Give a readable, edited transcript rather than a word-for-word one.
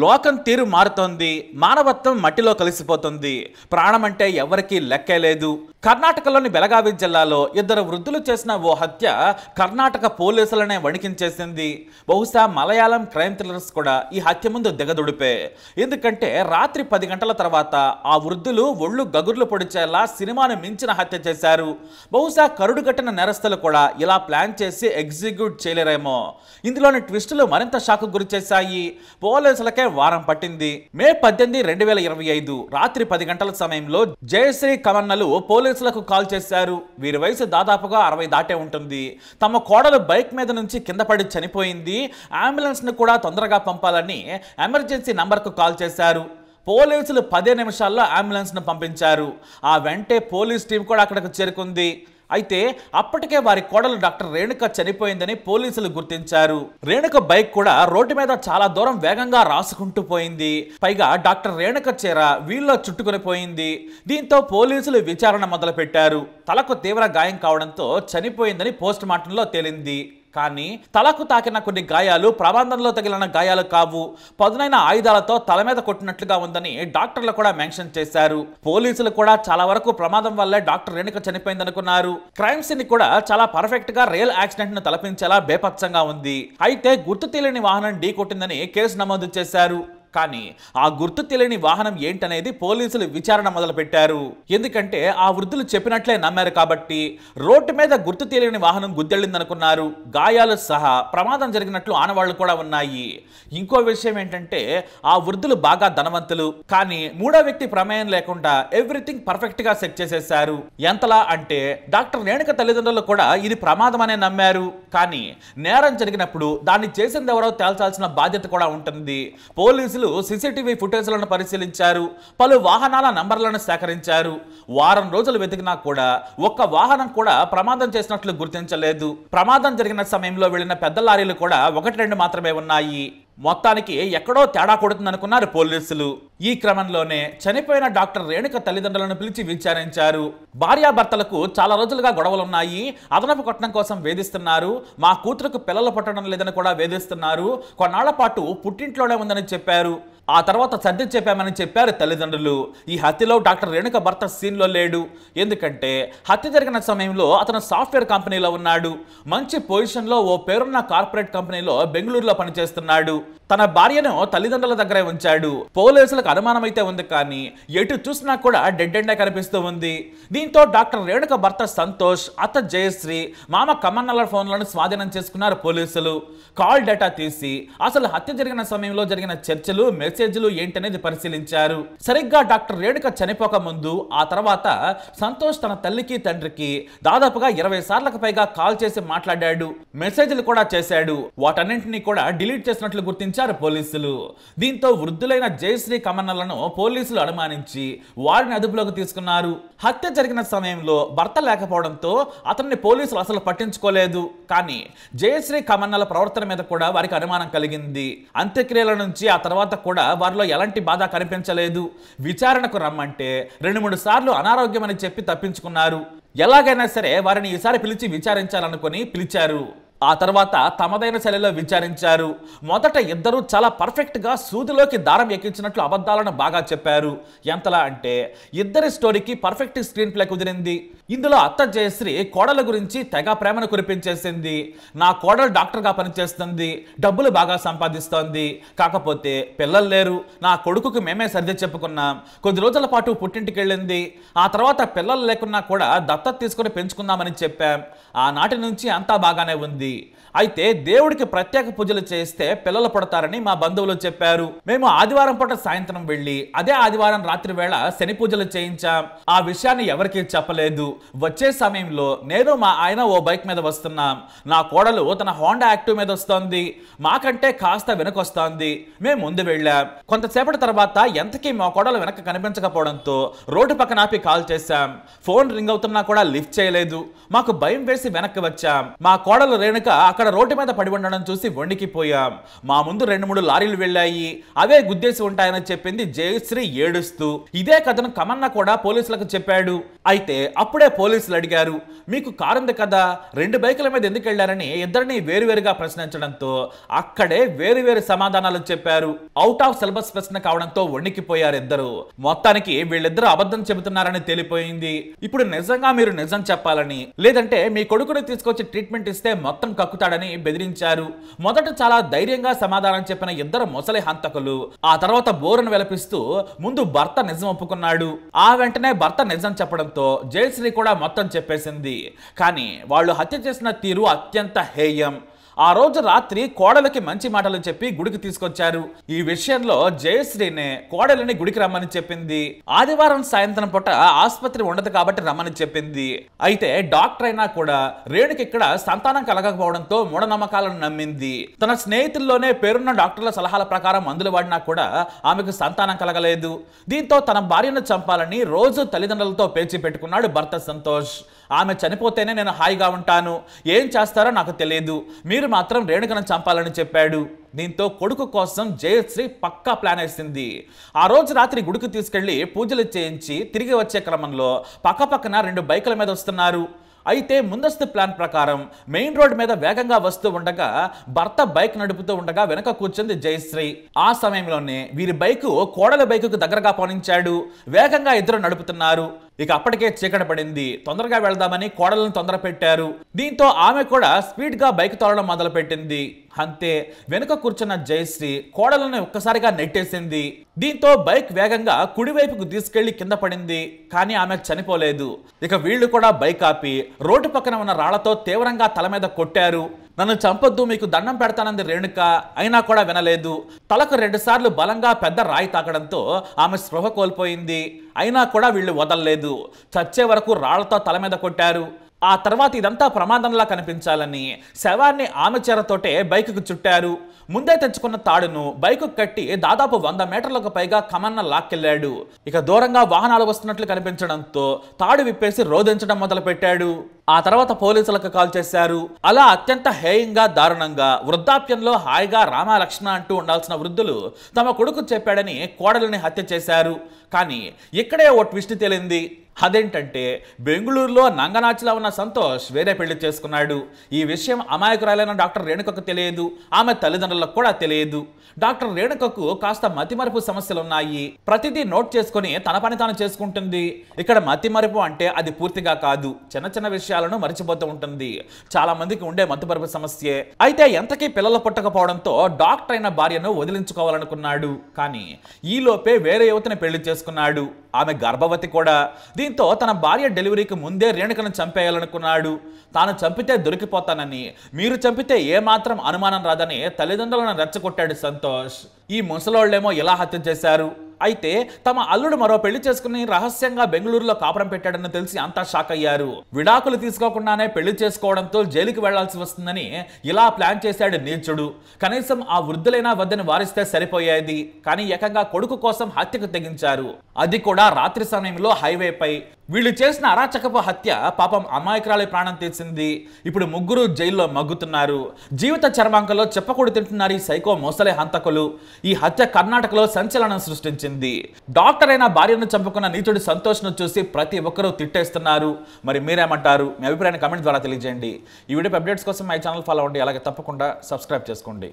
లోకం తీరు మారుతోంది, మానవత్వం మట్టిలో కలిసిపోతుంది. ప్రాణం అంటే ఎవరికీ లెక్కే లేదు. కర్ణాటకలోని బెళగావి జిల్లాలో ఇద్దరు వృద్ధులు చేసిన ఓ హత్య కర్ణాటక పోలీసులనే వణికించేసింది. బహుశా మలయాళం క్రైమ్ థ్రిల్లర్స్ కూడా ఈ హత్య ముందు దిగదుడిపే. ఎందుకంటే రాత్రి 10 గంటల తర్వాత ఆ వృద్ధులు ఒళ్ళు గగుర్లు పొడిచేలా సినిమాను మించిన హత్య చేశారు. బహుశా కరుడుగట్టిన నేరస్తులు కూడా ఇలా ప్లాన్ చేసి ఎగ్జిక్యూట్ చేయలేరేమో. ఇందులోని ట్విస్టులు మరింత షాక్ గురి చేశాయి. పోలీసులకే వారం పట్టింది. మే 18, 2025 రాత్రి 10 గంటల సమయంలో జయశ్రీ కమన్నలు పోలీసులకు కాల్ చేశారు. వీరి వయసు దాదాపుగా 60 దాటే ఉంటుంది. తమ కోడలు బైక్ మీద నుంచి కింద పడి చనిపోయింది, అంబులెన్స్ ను కూడా తొందరగా పంపాలని ఎమర్జెన్సీ నంబర్కు కాల్ చేశారు. పోలీసులు 10 నిమిషాల్లో అంబులెన్స్ ను పంపించారు. ఆ వెంటే పోలీస్ టీం కూడా అక్కడికి చేరుకుంది. అయితే అప్పటికే వారి కోడలు డాక్టర్ రేణుక చనిపోయిందని పోలీసులు గుర్తించారు. రేణుక బైక్ కూడా రోడ్డు మీద చాలా దూరం వేగంగా రాసుకుంటూ పోయింది. పైగా డాక్టర్ రేణుక చీర వీల్లో చుట్టుకుని పోయింది. దీంతో పోలీసులు విచారణ మొదలుపెట్టారు. తలకు తీవ్ర గాయం కావడంతో చనిపోయిందని పోస్ట్ మార్టంలో తేలింది. కానీ తలకు తాకిన కొన్ని గాయాలు ప్రమాదంలో తగిలిన గాయాలు కావు, పదునైన ఆయుధాలతో తల మీద కొట్టినట్లుగా ఉందని డాక్టర్లు కూడా మెన్షన్ చేశారు. పోలీసులు కూడా చాలా వరకు ప్రమాదం వల్లే డాక్టర్ రేణుక చనిపోయిందనుకున్నారు. క్రైమ్ సీన్ కూడా చాలా పర్ఫెక్ట్ గా రియల్ యాక్సిడెంట్ ను తలపించేలా బేపచ్చంగా ఉంది. అయితే గుర్తు తెలియని వాహనం ఢీ కొట్టిందని కేసు నమోదు చేశారు. కానీ ఆ గుర్తు తెలియని వాహనం ఏంటనేది పోలీసులు విచారణ మొదలుపెట్టారు. ఎందుకంటే ఆ వృద్ధులు చెప్పినట్లే నమ్మారు కాబట్టి. రోడ్డు మీద గుర్తు తెలియని వాహనం గుద్దెళ్ళిందనుకున్నారు. గాయాలు సహా ప్రమాదం జరిగినట్లు ఆనవాళ్లు కూడా ఉన్నాయి. ఇంకో విషయం ఏంటంటే ఆ వృద్ధులు బాగా ధనవంతులు. కానీ మూడో వ్యక్తి ప్రమేయం లేకుండా ఎవ్రీథింగ్ పర్ఫెక్ట్ గా సెట్ చేసేశారు. ఎంతలా అంటే డాక్టర్ రేణుక తల్లిదండ్రులు కూడా ఇది ప్రమాదం అనే నమ్మారు. కానీ నేరం జరిగినప్పుడు దాన్ని చేసింది ఎవరో తేల్చాల్సిన బాధ్యత కూడా ఉంటుంది. పోలీసులు సీసీటీవీ ఫుటేజ్లను పరిశీలించారు. పలు వాహనాల నంబర్లను సేకరించారు. వారం రోజులు వెతికినా కూడా ఒక్క వాహనం కూడా ప్రమాదం చేసినట్లు గుర్తించలేదు. ప్రమాదం జరిగిన సమయంలో వెళ్లిన పెద్ద లారీలు కూడా 1-2 మాత్రమే ఉన్నాయి. మొత్తానికి ఎక్కడో తేడా కొడుతుందనుకున్నారు పోలీసులు. ఈ క్రమంలోనే చనిపోయిన డాక్టర్ రేణుక తల్లిదండ్రులను పిలిచి విచారించారు. భార్యాభర్తలకు చాలా రోజులుగా గొడవలున్నాయి, అదనపు కట్నం కోసం వేధిస్తున్నారు, మా కూతురుకు పిల్లలు పుట్టడం లేదని కూడా వేధిస్తున్నారు, కొన్నాళ్ల పాటు పుట్టింట్లోనే ఉందని చెప్పారు. ఆ తర్వాత సర్ది చెప్పామని చెప్పారు తల్లిదండ్రులు. ఈ హత్యలో డాక్టర్ రేణుక భర్త సీన్లో లేడు. ఎందుకంటే హత్య జరిగిన సమయంలో అతను సాఫ్ట్వేర్ కంపెనీలో ఉన్నాడు. మంచి పొజిషన్లో ఓ పేరున్న కార్పొరేట్ కంపెనీలో బెంగళూరులో పనిచేస్తున్నాడు. తన భార్యను తల్లిదండ్రుల దగ్గరే ఉంచాడు. పోలీసులకు అనుమానం అయితే ఉంది, కానీ ఎటు చూసినా కూడా డెడ్ ఎండే కనిపిస్తూ ఉంది. దీంతో డాక్టర్ రేణుక భర్త సంతోష్, అత్త జయశ్రీ, మామ కమన్నల ఫోన్లను స్వాధీనం చేసుకున్నారు పోలీసులు. కాల్ డేటా తీసి అసలు హత్య జరిగిన సమయంలో జరిగిన చర్చలు, మెసేజ్లు ఏంటనేది పరిశీలించారు. సరిగ్గా డాక్టర్ రేణుక చనిపోక ముందు, ఆ తర్వాత సంతోష్ తన తల్లికి తండ్రికి దాదాపుగా 20 సార్లకు పైగా కాల్ చేసి మాట్లాడాడు. మెసేజ్లు కూడా చేశాడు. వాటన్నింటినీ కూడా డిలీట్ చేసినట్లు గుర్తించారు పోలీసులు. దీంతో వృద్ధులైన జయశ్రీ కమన్నలను పోలీసులు అనుమానించి వారిని అదుపులోకి తీసుకున్నారు. హత్య జరిగిన సమయంలో భర్త లేకపోవడంతో అతన్ని పోలీసులు అసలు పట్టించుకోలేదు. కానీ జయశ్రీ కమన్నల ప్రవర్తన మీద కూడా వారికి అనుమానం కలిగింది. అంత్యక్రియల నుంచి ఆ తర్వాత కూడా వారిలో ఎలాంటి బాధ కనిపించలేదు. విచారణకు రమ్మంటే 2-3 సార్లు అనారోగ్యం అని చెప్పి తప్పించుకున్నారు. ఎలాగైనా సరే వారిని ఈసారి పిలిచి విచారించాలనుకుని పిలిచారు. ఆ తర్వాత తమదైన శైలిలో విచారించారు. మొదట ఇద్దరు చాలా పర్ఫెక్ట్ గా సూదిలోకి దారం ఎక్కించినట్లు అబద్ధాలను బాగా చెప్పారు. ఎంతలా అంటే ఇద్దరి స్టోరీకి పర్ఫెక్ట్ స్క్రీన్ ప్లే కుదిరింది. ఇందులో అత్త జయశ్రీ కోడల గురించి తెగ ప్రేమను కురిపించేసింది. నా కోడలు డాక్టర్ గా పనిచేస్తుంది, డబ్బులు బాగా సంపాదిస్తోంది, కాకపోతే పిల్లలు లేరు, నా కొడుకుకు మేమే సర్ది చెప్పుకున్నాం, కొద్ది రోజుల పాటు పుట్టింటికి వెళ్ళింది, ఆ తర్వాత పిల్లలు లేకున్నా కూడా దత్తత తీసుకుని పెంచుకుందామని చెప్పాం. ఆనాటి నుంచి అంతా బాగానే ఉంది. అయితే దేవుడికి ప్రత్యేక పూజలు చేస్తే పిల్లలు పుడతారని మా బంధువులు చెప్పారు. మేము ఆదివారం పూట సాయంత్రం వెళ్లి అదే ఆదివారం రాత్రి వేళ శని పూజలు చేయించాం. ఆ విషయాన్ని ఎవరికీ చెప్పలేదు. వచ్చే సమయంలో నేను మా ఆయన ఓ బైక్ మీద వస్తున్నాం. నా కోడలు తన హోండా యాక్టివ్ మీద వస్తోంది, మాకంటే కాస్త వెనకొస్తోంది. మేము ముందు వెళ్ళాం. కొంతసేపటి తర్వాత ఎంతకీ మా కోడలు వెనక కనిపించకపోవడంతో రోడ్డు పక్కన ఆపి కాల్ చేశాం. ఫోన్ రింగ్ అవుతున్నా కూడా లిఫ్ట్ చేయలేదు. మాకు భయం వేసి వెనక్కి వచ్చాం. మా కోడలు రేణుక రేణుక అక్కడ రోడ్డు మీద పడి ఉండడం చూసి వణికిపోయాం. మా ముందు 2-3 లారీలు వెళ్ళాయి, అవే గుద్దేసి ఉంటాయని చెప్పింది జయశ్రీ ఏడుస్తూ. ఇదే కథను కమన్న కూడా పోలీసులకు చెప్పాడు. అయితే అప్పుడే పోలీసులు అడిగారు, మీకు కారు ఉంది కదా, 2 బైకుల మీద ఎందుకు వెళ్లారని ఇద్దరిని వేరువేరుగా ప్రశ్నించడంతో అక్కడే వేరువేరు సమాధానాలు చెప్పారు. అవుట్ ఆఫ్ సిలబస్ ప్రశ్న కావడంతో వణికిపోయారు ఇద్దరు. మొత్తానికి వీళ్ళిద్దరూ అబద్ధం చెబుతున్నారని తెలిపోయింది. ఇప్పుడు నిజంగా మీరు నిజం చెప్పాలని, లేదంటే మీ కొడుకుని తీసుకొచ్చి ట్రీట్మెంట్ ఇస్తే మొత్తం కక్కుతాడని బెదిరించారు. మొదట చాలా ధైర్యంగా సమాధానం చెప్పిన ఇద్దరు మొసలి హంతకులు ఆ తర్వాత బోరును వెలపిస్తూ ముందు భర్త నిజం ఒప్పుకున్నాడు. ఆ వెంటనే భర్త నిజం చెప్పడంతో జయశ్రీ కూడా మొత్తం చెప్పేసింది. కానీ వాళ్ళు హత్య చేసిన తీరు అత్యంత హేయం. ఆ రోజు రాత్రి కోడలికి మంచి మాటలు చెప్పి గుడికి తీసుకొచ్చారు. ఈ విషయంలో జయశ్రీనే కోడలిని గుడికి రమ్మని చెప్పింది. ఆదివారం సాయంత్రం పూట ఆసుపత్రి ఉండదు కాబట్టి రమ్మని చెప్పింది. అయితే డాక్టర్ అయినా కూడా రేణుకి ఇక్కడ సంతానం కలగకపోవడంతో మూఢనమ్మకాలను నమ్మింది. తన స్నేహితుల్లోనే పేరున్న డాక్టర్ల సలహాల ప్రకారం మందులు వాడినా కూడా ఆమెకు సంతానం కలగలేదు. దీంతో తన భార్యను చంపాలని రోజు తల్లిదండ్రులతో పేచి పెట్టుకున్నాడు భర్త సంతోష్. ఆమె చనిపోతేనే నేను హాయిగా ఉంటాను, ఏం చేస్తారో నాకు తెలియదు, మీరు మాత్రం రేణుకను చంపాలని చెప్పాడు. దీంతో కొడుకు కోసం జయశ్రీ పక్కా ప్లాన్ వేసింది. ఆ రోజు రాత్రి గుడికి తీసుకెళ్లి పూజలు చేయించి తిరిగి వచ్చే క్రమంలో పక్కపక్కన 2 బైకుల మీద వస్తున్నారు. అయితే ముందస్తు ప్లాన్ ప్రకారం మెయిన్ రోడ్ మీద వేగంగా వస్తూ ఉండగా భర్త బైక్ నడుపుతూ ఉండగా వెనక కూర్చుంది జయశ్రీ. ఆ సమయంలోనే వీరి బైకు కోడలి బైకుకు దగ్గరగా పోనించాడు. వేగంగా ఇద్దరు నడుపుతున్నారు. ఇక అప్పటికే చీకటి పడింది. తొందరగా వెళ్దామని కోడలను తొందర పెట్టారు. దీంతో ఆమె కూడా స్పీడ్ గా బైక్ తోలడం మొదలు పెట్టింది. అంతే, వెనుక కూర్చున్న జయశ్రీ కోడలను ఒక్కసారిగా నెట్టేసింది. దీంతో బైక్ వేగంగా కుడివైపుకు తీసుకెళ్లి కింద పడింది. కానీ ఆమె చనిపోలేదు. ఇక వీళ్లు కూడా బైక్ ఆపి రోడ్డు పక్కన ఉన్న రాళ్లతో తీవ్రంగా తల మీద కొట్టారు. నన్ను చంపొద్దు, మీకు దండం పెడతానంది రేణుక. అయినా కూడా వినలేదు. తలకు 2 సార్లు బలంగా పెద్ద రాయి తాకడంతో ఆమె స్పృహ కోల్పోయింది. అయినా కూడా వీళ్ళు వదలలేదు. చచ్చే వరకు రాళ్లతో తల మీద కొట్టారు. ఆ తర్వాత ఇదంతా ప్రమాదంలా కనిపించాలని శవాన్ని ఆమె చీరతోటే బైకుకు చుట్టారు. ముందే తెచ్చుకున్న తాడును బైకు కట్టి దాదాపు 100 మీటర్లకు పైగా కమన్న లాక్కెళ్లాడు. ఇక దూరంగా వాహనాలు వస్తున్నట్లు కనిపించడంతో తాడు విప్పేసి రోధించడం మొదలు పెట్టాడు. ఆ తర్వాత పోలీసులకు కాల్ చేశారు. అలా అత్యంత హేయంగా దారుణంగా వృద్ధాప్యంలో హాయిగా రామ లక్ష్మణ అంటూ ఉండాల్సిన వృద్ధులు తమ కొడుకు చెప్పాడని కోడలిని హత్య చేశారు. కానీ ఇక్కడే ఓ ట్విస్ట్ తేలింది. అదేంటంటే బెంగళూరులో నంగనాచిలా ఉన్న సంతోష్ వేరే పెళ్లి చేసుకున్నాడు. ఈ విషయం అమాయకురాలైన డాక్టర్ రేణుకకు తెలియదు, ఆమె తల్లిదండ్రులకు కూడా తెలియదు. డాక్టర్ రేణుకకు కాస్త మతిమరుపు సమస్యలున్నాయి. ప్రతిదీ నోట్ చేసుకుని తన పని తాను చేసుకుంటుంది. ఇక్కడ మతిమరుపు అంటే అది పూర్తిగా కాదు, చిన్న చిన్న విషయాలను మర్చిపోతూ ఉంటుంది. చాలా మందికి ఉండే మతిమరుపు సమస్యే. అయితే ఎంతకీ పిల్లలు పుట్టకపోవడంతో డాక్టర్ అయిన భార్యను వదిలించుకోవాలనుకున్నాడు. కానీ ఈలోపే వేరే యువతిని పెళ్లి చేసుకున్నాడు. ఆమె గర్భవతి కూడా. దీంతో తన భార్య డెలివరీకి ముందే రేణుకను చంపేయాలనుకున్నాడు. తాను చంపితే దొరికిపోతానని, మీరు చంపితే ఏమాత్రం అనుమానం రాదని తల్లిదండ్రులను రెచ్చగొట్టాడు సంతోష్. ఈ ముసలోళ్లేమో ఇలా హత్య చేశారు. అయితే తమ అల్లుడు మరో పెళ్లి చేసుకుని రహస్యంగా బెంగళూరులో కాపురం పెట్టాడని తెలిసి అంతా షాక్ అయ్యారు. విడాకులు తీసుకోకుండానే పెళ్లి చేసుకోవడంతో జైలుకి వెళ్లాల్సి వస్తుందని ఇలా ప్లాన్ చేశాడు నీచుడు. కనీసం ఆ వృద్ధులైనా వద్దని వారిస్తే సరిపోయేది. కానీ ఏకంగా కొడుకు కోసం హత్యకు తెగించారు. అది కూడా రాత్రి సమయంలో హైవేపై. వీళ్ళు చేసిన అరాచకపు హత్య పాపం అమాయకురాలి ప్రాణం తీసింది. ఇప్పుడు ముగ్గురు జైల్లో మగ్గుతున్నారు. జీవిత చర్మాంకంలో చెప్పకూడదు తింటున్నారు ఈ సైకో మొసలి హంతకులు. ఈ హత్య కర్ణాటకలో సంచలనం సృష్టించింది. డాక్టర్ అయిన భార్యను చంపుకున్న నీచుడి సంతోష్ను చూసి ప్రతి ఒక్కరూ తిట్టేస్తున్నారు. మరి మీరేమంటారు? మీ అభిప్రాయాన్ని కామెంట్ ద్వారా తెలియజేయండి. ఈ వీడియో అప్డేట్స్ కోసం మై ఛానల్ ఫాలో అవ్వండి. అలాగే తప్పకుండా సబ్స్క్రైబ్ చేసుకోండి.